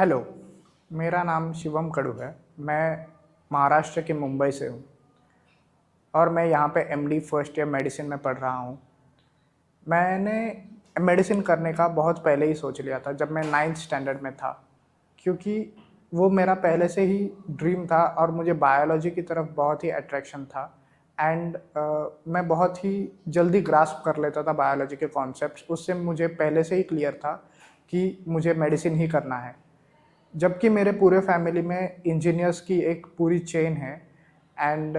Hello, मेरा नाम शिवम कड़ू है। मैं महाराष्ट्र के मुंबई से हूँ और मैं यहाँ पे एमडी फर्स्ट ईयर मेडिसिन में पढ़ रहा हूँ। मैंने मेडिसिन करने का बहुत पहले ही सोच लिया था, जब मैं 9th स्टैंडर्ड में था, क्योंकि वो मेरा पहले से ही ड्रीम था और मुझे बायोलॉजी की तरफ बहुत ही अट्रैक्शन था। एंड मैं बहुत ही जल्दी ग्रास्प कर लेता था बायोलॉजी के कॉन्सेप्ट्स। उससे मुझे पहले से ही क्लियर था कि मुझे मेडिसिन ही करना है। जबकि मेरे पूरे फैमिली में इंजीनियर्स की एक पूरी चेन है एंड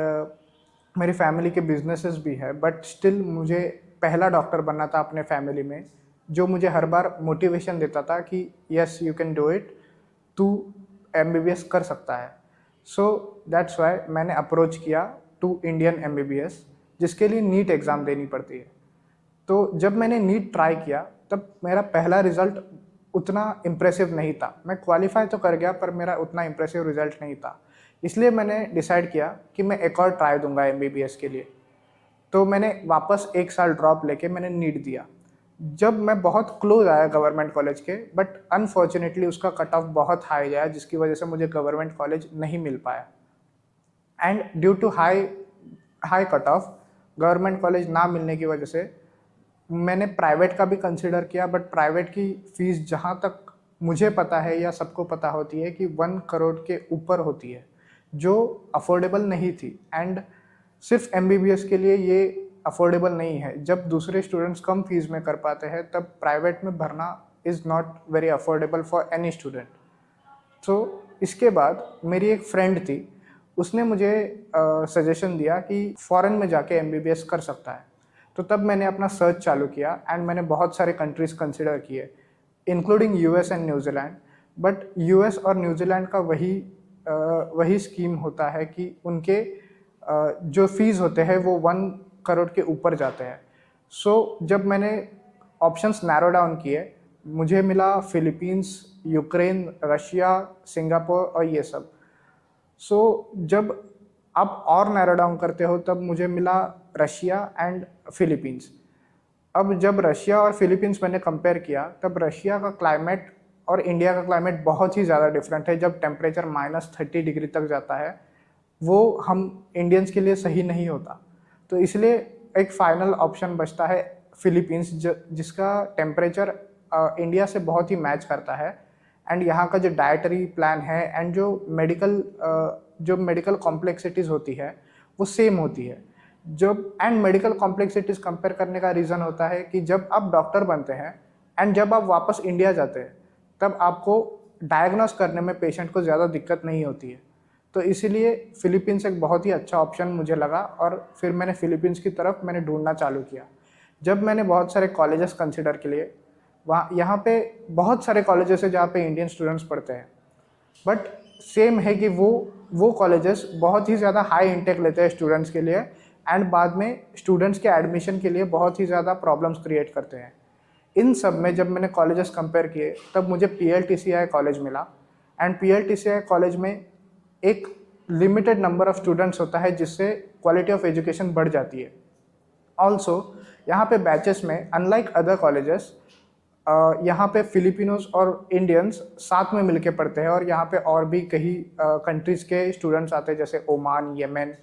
मेरी फैमिली के बिजनेसेस भी है, बट स्टिल मुझे पहला डॉक्टर बनना था अपने फैमिली में, जो मुझे हर बार मोटिवेशन देता था कि yes you can do it, तू एमबीबीएस कर सकता है। सो दैट्स वाई मैंने अप्रोच किया टू इंडियन एमबीबीएस, जिसके लिए नीट एग्ज़ाम देनी पड़ती है। तो जब मैंने नीट ट्राई किया तब मेरा पहला रिज़ल्ट उतना इम्प्रेसिव नहीं था। मैं क्वालिफाई तो कर गया पर मेरा उतना इम्प्रेसिव रिज़ल्ट नहीं था। इसलिए मैंने डिसाइड किया कि मैं एक और ट्राई दूंगा एमबीबीएस के लिए। तो मैंने वापस 1 साल ड्रॉप लेके मैंने नीट दिया। जब मैं बहुत क्लोज आया गवर्नमेंट कॉलेज के, बट अनफॉर्चुनेटली उसका कट ऑफ बहुत हाई गया, जिसकी वजह से मुझे गवर्नमेंट कॉलेज नहीं मिल पाया। And due to high high cut off, government college ना मिलने की वजह से मैंने प्राइवेट का भी कंसिडर किया, बट प्राइवेट की फ़ीस जहाँ तक मुझे पता है या सबको पता होती है कि 1 करोड़ के ऊपर होती है, जो अफोर्डेबल नहीं थी। एंड सिर्फ एमबीबीएस के लिए ये अफोर्डेबल नहीं है। जब दूसरे स्टूडेंट्स कम फीस में कर पाते हैं, तब प्राइवेट में भरना is not very affordable for any student. तो इसके बाद मेरी एक फ्रेंड थी, उसने मुझे सजेशन दिया कि फ़ॉरेन में जाके एमबीबीएस कर सकता है। तो तब मैंने अपना सर्च चालू किया एंड मैंने बहुत सारे कंट्रीज़ कंसिडर किए, including US and New Zealand. But US और न्यूजीलैंड का वही स्कीम होता है कि उनके जो फीस होते हैं वो 1 करोड़ के ऊपर जाते हैं। सो जब मैंने ऑप्शंस नैरो डाउन किए, मुझे मिला फिलीपींस, यूक्रेन, रशिया, सिंगापुर और ये सब। सो जब आप और नैरो डाउन करते हो, तब मुझे मिला रशिया एंड फिलीपींस। अब जब रशिया और फिलीपींस मैंने कंपेयर किया, तब रशिया का क्लाइमेट और इंडिया का क्लाइमेट बहुत ही ज़्यादा डिफरेंट है। जब टेम्परेचर -30 डिग्री तक जाता है, वो हम इंडियंस के लिए सही नहीं होता। तो इसलिए एक फाइनल ऑप्शन बचता है फिलीपींस, जिसका टेम्परेचर इंडिया से बहुत ही मैच करता है। एंड यहाँ का जो डाइटरी प्लान है एंड जो मेडिकल कॉम्प्लेक्सिटीज़ होती है वो सेम होती है। जब एंड मेडिकल कॉम्प्लेक्सिटीज़ कंपेयर करने का रीज़न होता है कि जब आप डॉक्टर बनते हैं एंड जब आप वापस इंडिया जाते हैं, तब आपको डायग्नोस करने में पेशेंट को ज़्यादा दिक्कत नहीं होती है। तो इसीलिए फ़िलीपींस एक बहुत ही अच्छा ऑप्शन मुझे लगा और फिर मैंने फ़िलीपींस की तरफ मैंने ढूंढना चालू किया। जब मैंने बहुत सारे कॉलेजेस कंसिडर किए, वहाँ यहाँ पे बहुत सारे कॉलेजेस है जहाँ पे इंडियन स्टूडेंट्स पढ़ते हैं, बट सेम है कि वो कॉलेजेस बहुत ही ज़्यादा हाई इंटेक लेते हैं स्टूडेंट्स के लिए एंड बाद में स्टूडेंट्स के एडमिशन के लिए बहुत ही ज़्यादा प्रॉब्लम्स क्रिएट करते हैं। इन सब में जब मैंने कॉलेजेस कंपेयर किए, तब मुझे पीएलटीसीआई कॉलेज मिला। एंड पीएलटीसीआई कॉलेज में एक लिमिटेड नंबर ऑफ स्टूडेंट्स होता है, जिससे क्वालिटी ऑफ एजुकेशन बढ़ जाती है। ऑल्सो यहाँ पे बैचेस में अनलाइक अदर कॉलेजेस, यहाँ पे फिलिपिनोज और इंडियंस साथ में मिलके पढ़ते हैं और यहाँ पे और भी कई कंट्रीज़ के स्टूडेंट्स आते हैं, जैसे Oman, Yemen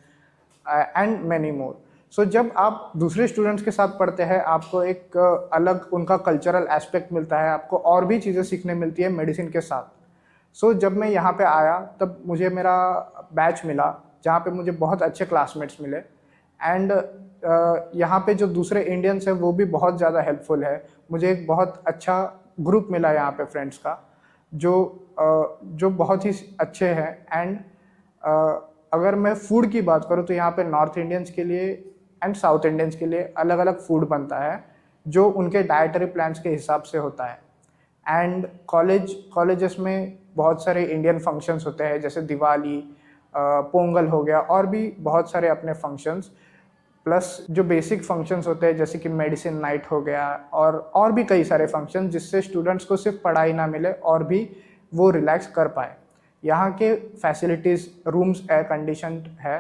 and many more. So जब आप दूसरे स्टूडेंट्स के साथ पढ़ते हैं, आपको एक अलग उनका कल्चरल एस्पेक्ट मिलता है, आपको और भी चीज़ें सीखने मिलती है मेडिसिन के साथ। सो जब मैं यहाँ पे आया, तब मुझे मेरा बैच मिला जहाँ पे मुझे बहुत अच्छे क्लासमेट्स मिले। एंड यहाँ पे जो दूसरे इंडियंस हैं वो भी बहुत ज़्यादा हेल्पफुल है। मुझे एक बहुत अच्छा ग्रुप मिला यहाँ पे फ्रेंड्स का, जो बहुत ही अच्छे हैं। एंड अगर मैं फूड की बात करूँ, तो यहाँ पे नॉर्थ इंडियंस के लिए एंड साउथ इंडियंस के लिए अलग अलग फूड बनता है, जो उनके डाइटरी प्लान्स के हिसाब से होता है। एंड कॉलेजेस में बहुत सारे इंडियन फंक्शंस होते हैं, जैसे दिवाली, पोंगल हो गया, और भी बहुत सारे अपने फंक्शंस, प्लस जो बेसिक फंक्शंस होते हैं जैसे कि मेडिसिन नाइट हो गया, और भी कई सारे फंक्शन, जिससे स्टूडेंट्स को सिर्फ पढ़ाई ना मिले और भी वो रिलैक्स कर पाए। यहाँ के फैसिलिटीज़, रूम्स एयर कंडीशनड है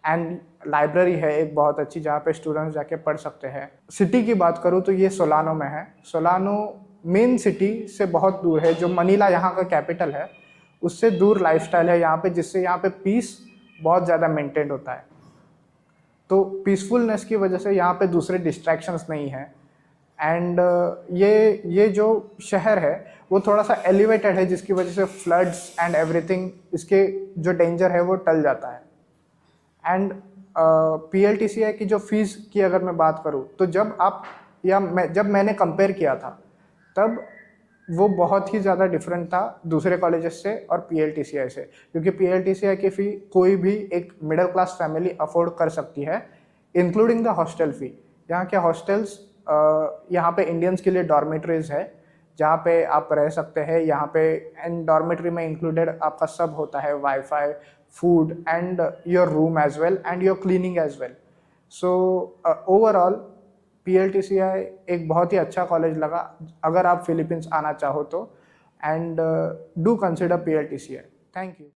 एंड लाइब्रेरी है एक बहुत अच्छी, जहाँ पे स्टूडेंट्स जाके पढ़ सकते हैं। सिटी की बात करूँ तो ये सोलानो में है। सोलानो मेन सिटी से बहुत दूर है, जो मनीला यहाँ का कैपिटल है उससे दूर लाइफस्टाइल है यहाँ पे, जिससे यहाँ पे पीस बहुत ज़्यादा मेंटेन होता है। तो पीसफुलनेस की वजह से यहाँ पे दूसरे डिस्ट्रैक्शंस नहीं हैं। एंड ये जो शहर है वो थोड़ा सा एलिवेटेड है, जिसकी वजह से फ्लड्स एंड एवरीथिंग, इसके जो डेंजर है वो टल जाता है। एंड PLTCI की जो फीस की अगर मैं बात करूँ तो जब मैंने कंपेयर किया था तब वो बहुत ही ज़्यादा डिफरेंट था दूसरे कॉलेजेस से और PLTCI से, क्योंकि PLTCI की फ़ी कोई भी एक मिडिल क्लास फैमिली अफोर्ड कर सकती है, इंक्लूडिंग द हॉस्टल फ़ी। यहाँ के हॉस्टल्स, यहाँ पे इंडियंस के लिए डॉर्मेटरीज है जहाँ पे आप रह सकते हैं। यहाँ पे एंड डॉर्मेटरी में इंक्लूडेड आपका सब होता है, wifi, food and your room as well and your cleaning as well. So overall PLTCI एक बहुत ही अच्छा कॉलेज लगा अगर आप फिलीपींस आना चाहो तो। And do consider PLTCI। Thank you.